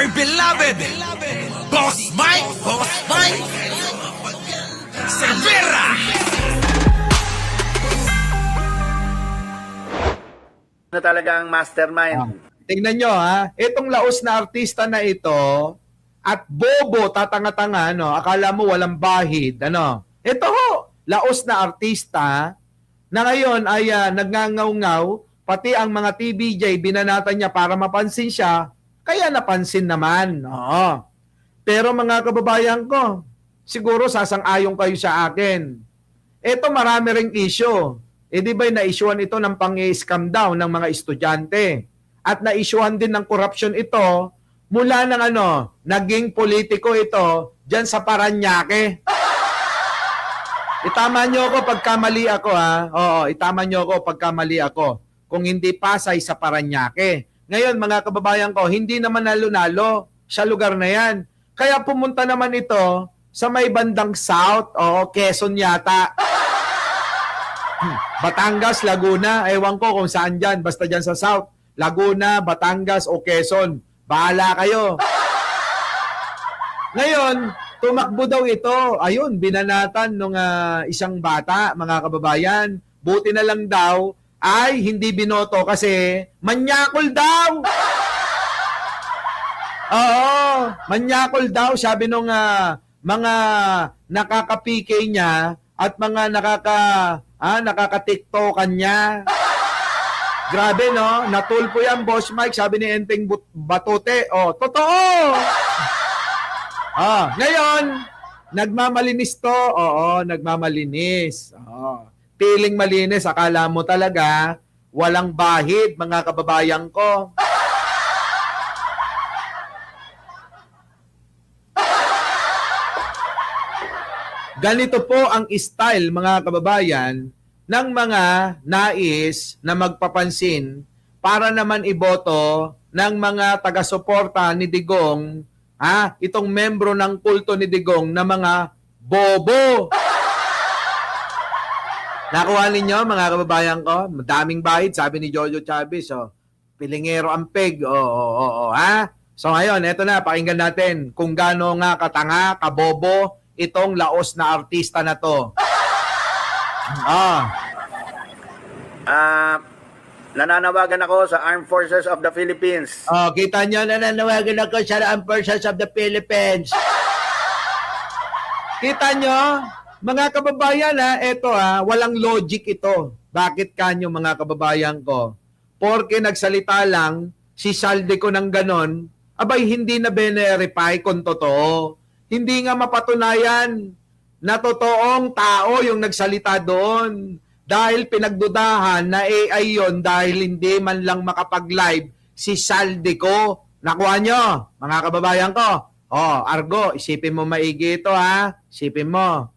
dear beloved, Boss Mike, Cervera. Na talagang mastermind. Tingnan nyo ha, itong laos na artista na ito at bobo, tatanga-tanga, no? Akala mo walang bahid, ano? Ito ho, laos na artista na ngayon ay nagngangaw-ngaw, pati ang mga TVJ binanatan niya para mapansin siya, kaya napansin naman. Oo. Pero mga kababayan ko, siguro sasang-ayon kayo sa akin. Ito marami ring issue. Eh di ba na-issuean ito ng pang-scam daw ng mga estudyante? At na-issuean din ng corruption ito mula ng naging politiko ito dyan sa Paranaque. Itama nyo ako pagka mali ako ha. Oo, itama nyo ako pagka mali ako. Kung hindi Pasay sa Paranaque. Ngayon mga kababayan ko, hindi naman nalo-nalo sa lugar na yan. Kaya pumunta naman ito sa may bandang South, Quezon yata. Batangas, Laguna, ewan ko kung saan dyan, basta dyan sa South. Laguna, Batangas o Quezon. Bahala kayo. Ngayon, tumakbo daw ito. Ayun, binanatan ng isang bata, mga kababayan. Buti na lang daw ay hindi binoto kasi manyakol daw. Oo, manyakol daw, sabi nung mga nakaka-PK niya at mga nakaka-TikTokan niya. Grabe, no? Natulpo yan, Boss Mike, sabi ni Enteng Batote. Oh, totoo! Ngayon, nagmamalinis to. Oo, nagmamalinis. Piling malinis, akala mo talaga walang bahid, mga kababayan ko. Ganito po ang style, mga kababayan, ng mga nais na magpapansin para naman iboto ng mga taga-suporta ni Digong, itong membro ng kulto ni Digong na mga bobo. Nakuha ninyo, mga kababayan ko? Madaming bahid, sabi ni Jojo Chavez. Pilingero ang peg. Ha? So ngayon, eto na, pakinggan natin kung gaano nga katanga, kabobo, itong laos na artista na to. Nananawagan ako sa Armed Forces of the Philippines. Kita nyo, nananawagan ako sa Armed Forces of the Philippines. Kita nyo, mga kababayan eto walang logic ito. Bakit kanyo mga kababayan ko? Porke nagsalita lang si Salde ko ng ganon, abay hindi na verify kung totoo. Hindi nga mapatunayan na totoong tao yung nagsalita doon. Dahil pinagdudahan na AI yon dahil hindi man lang makapag-live si Salde ko. Nakuha nyo, mga kababayan ko. Argo, isipin mo maigi ito Isipin mo.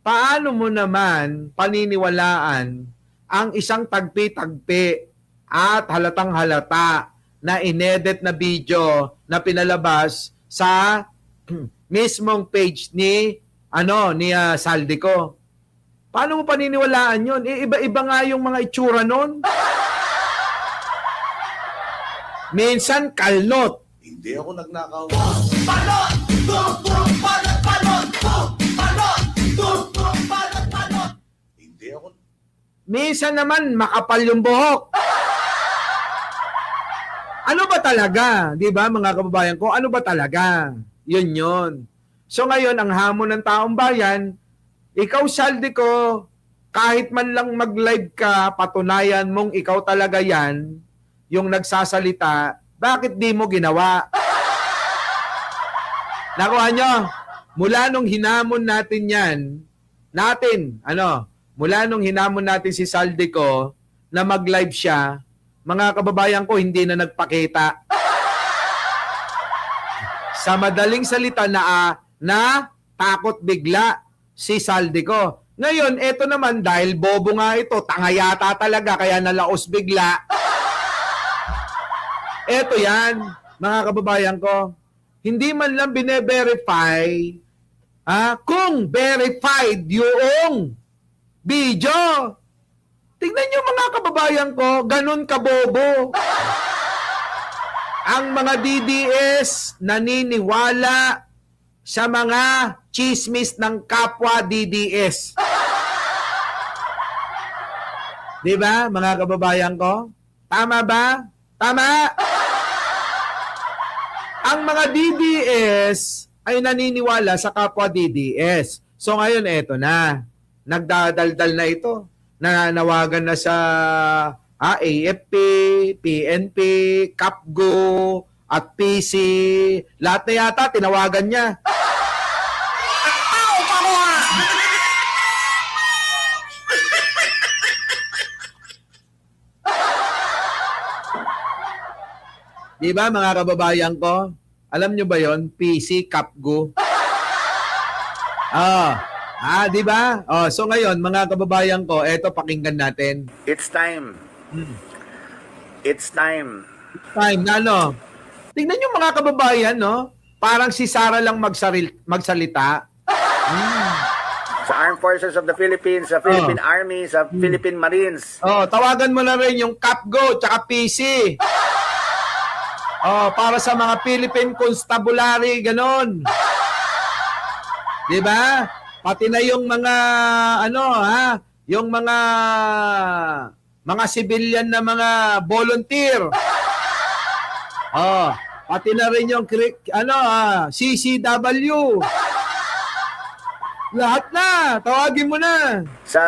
Paano mo naman paniniwalaan ang isang tagpi-tagpi at halatang halata na inedit na video na pinalabas sa mismong page ni Salde ko? Paano mo paniniwalaan yun? Iba-iba nga yung mga itsura nun. Minsan, kalnot. Hindi ako nagnakaw. Palot! Puro palot! Palot! Puro palot! Hindi ako... Minsan naman, makapal yung buhok. Ano ba talaga? Di ba, mga kababayan ko? Ano ba talaga? Yun. So ngayon, ang hamon ng taong bayan, ikaw, Salde ko, kahit man lang mag-live ka, patunayan mong ikaw talaga yan, yung nagsasalita, bakit di mo ginawa? Nakuha nyo, mula nung hinamon natin yan, mula nung hinamon natin si Salde ko, na mag-live siya, mga kababayan ko, hindi na nagpakita. Sa madaling salita na takot bigla si Salde ko. Ngayon, eto naman, dahil bobo nga ito, tanga yata talaga, kaya nalaos bigla. Eto yan, mga kababayan ko. Hindi man lang bine-verify kung verified yung video. Tingnan nyo mga kababayan ko, ganun kabobo. Ang mga DDS naniniwala sa mga chismis ng kapwa DDS. Di ba, mga kababayan ko? Tama ba? Tama! Ang mga DDS ay naniniwala sa kapwa DDS. So ngayon, eto na. Nagdadaldal na ito. Nananawagan na sa AFP, PNP, CAPGO, at PC. Lahat na yata, tinawagan niya. Di ba, mga kababayan ko? Alam nyo ba yon? PC, CAPGO. Di ba? So ngayon, mga kababayan ko, eto pakinggan natin. It's time. It's time. Time na, no? Tingnan nyo, mga kababayan, no? Parang si Sara lang magsalita. Sa Armed Forces of the Philippines, sa Philippine Army, sa Philippine Marines. Tawagan mo na rin yung CAPGO tsaka PC. Para sa mga Philippine Constabulary, ganon. Di ba? Pati na yung mga, yung mga civilian na mga volunteer. Pati na rin yung, CCW. Lahat na, tawagin mo na. Sa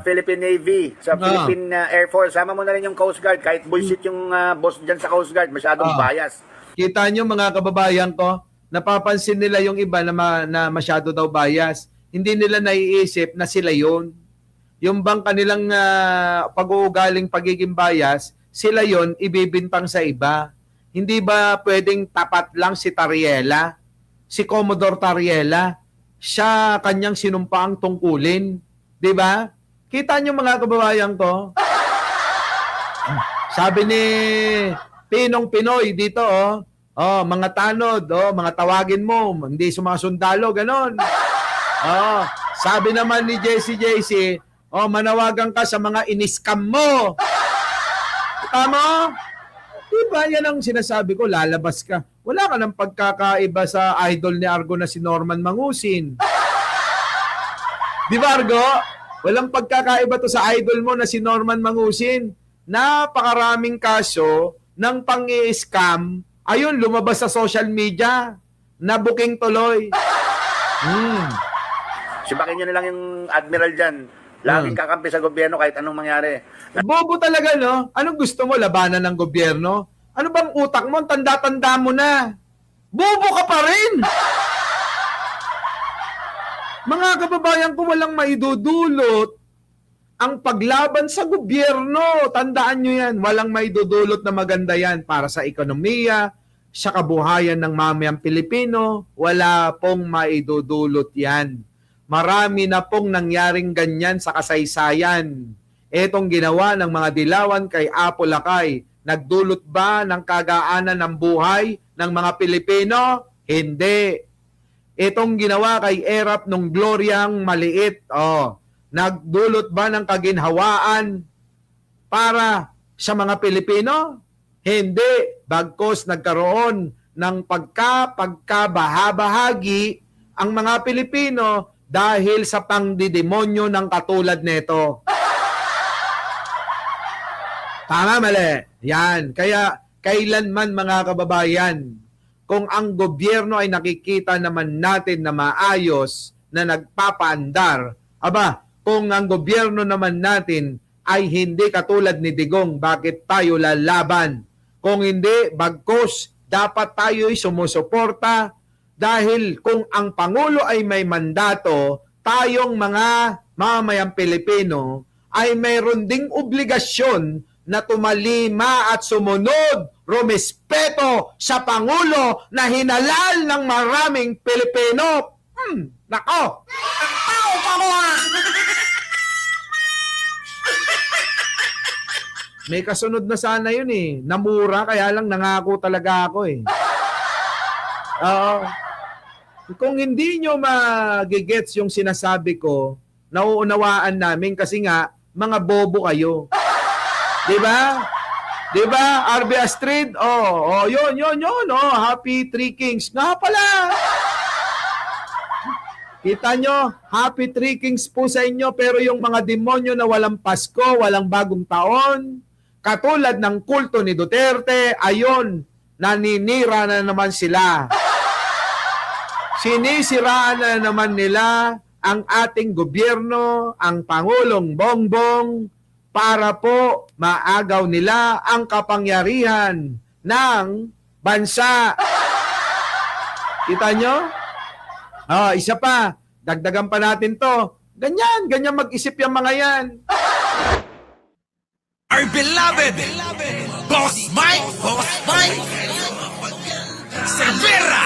Philippine Navy, sa Philippine Air Force, sama mo na rin yung Coast Guard. Kahit bullshit yung boss dyan sa Coast Guard, masyadong bias. Kita nyo, mga kababayan ko, napapansin nila yung iba na masyado daw bias. Hindi nila naiisip na sila yon. Yung bang kanilang pag-uugaling pagiging bias, sila yon ibibintang sa iba. Hindi ba pwedeng tapat lang si Tariela, si Commodore Tariela, siya kanyang sinumpaang tungkulin? Di ba? Kita nyo, mga kababayan ko? Sabi ni Pinong Pinoy dito, mga tanod, mga tawagin mo, hindi sumasundalo, ganon. Sabi naman ni JC, manawagan ka sa mga iniskam mo. Tama? Diba, yan ang sinasabi ko, lalabas ka. Wala ka ng pagkakaiba sa idol ni Argo na si Norman Mangusin. Di ba, Argo? Walang pagkakaiba to sa idol mo na si Norman Mangusin. Napakaraming kaso ng pang-i-scam. Ayun, lumabas sa social media. Nabuking tuloy. Sibakin nyo na lang yung admiral dyan. Laging kakampi sa gobyerno kahit anong mangyari. Bobo talaga, no? Anong gusto mo? Labanan ng gobyerno? Ano bang utak mo? Tanda-tanda mo na. Bobo ka pa rin! Mga kababayan ko, walang maidudulot ang paglaban sa gobyerno. Tandaan nyo yan. Walang maidudulot na maganda yan para sa ekonomiya, sa kabuhayan ng mamayang Pilipino. Wala pong maidudulot yan. Marami na pong nangyaring ganyan sa kasaysayan. Etong ginawa ng mga dilawan kay Apo Lakay, nagdulot ba ng kagaanan ng buhay ng mga Pilipino? Hindi. Etong ginawa kay Erap nung Gloryang maliit, nagdulot ba ng kaginhawaan para sa mga Pilipino? Hindi. Bagkus nagkaroon ng pagkabahabahagi ang mga Pilipino dahil sa pangdidemonyo ng katulad nito. Tama, mali. Yan. Kaya kailanman, mga kababayan, kung ang gobyerno ay nakikita naman natin na maayos, na nagpapaandar, kung ang gobyerno naman natin ay hindi katulad ni Digong, bakit tayo lalaban? Kung hindi, bagkus, dapat tayo'y sumusuporta dahil kung ang Pangulo ay may mandato, tayong mga mamayang Pilipino ay mayroon ding obligasyon na tumalima at sumunod, rumespeto sa Pangulo na hinalal ng maraming Pilipino. Nako! May kasunod na sana yun eh. Namura, kaya lang nangako talaga ako eh. Kung hindi nyo magigets yung sinasabi ko, nauunawaan namin kasi nga, mga bobo kayo. Diba? Di ba? RB Astrid, yun. Happy Three Kings. Nga pala. Kita nyo, Happy Three Kings po sa inyo, pero yung mga demonyo na walang Pasko, walang bagong taon, katulad ng kulto ni Duterte, ayon, naninira na naman sila. Sinisiraan na naman nila ang ating gobyerno, ang Pangulong Bongbong, para po maagaw nila ang kapangyarihan ng bansa. Kita nyo? Isa pa, dagdagan pa natin to. Ganyan mag-isip yung mga yan. Our beloved Boss Mike Cervera.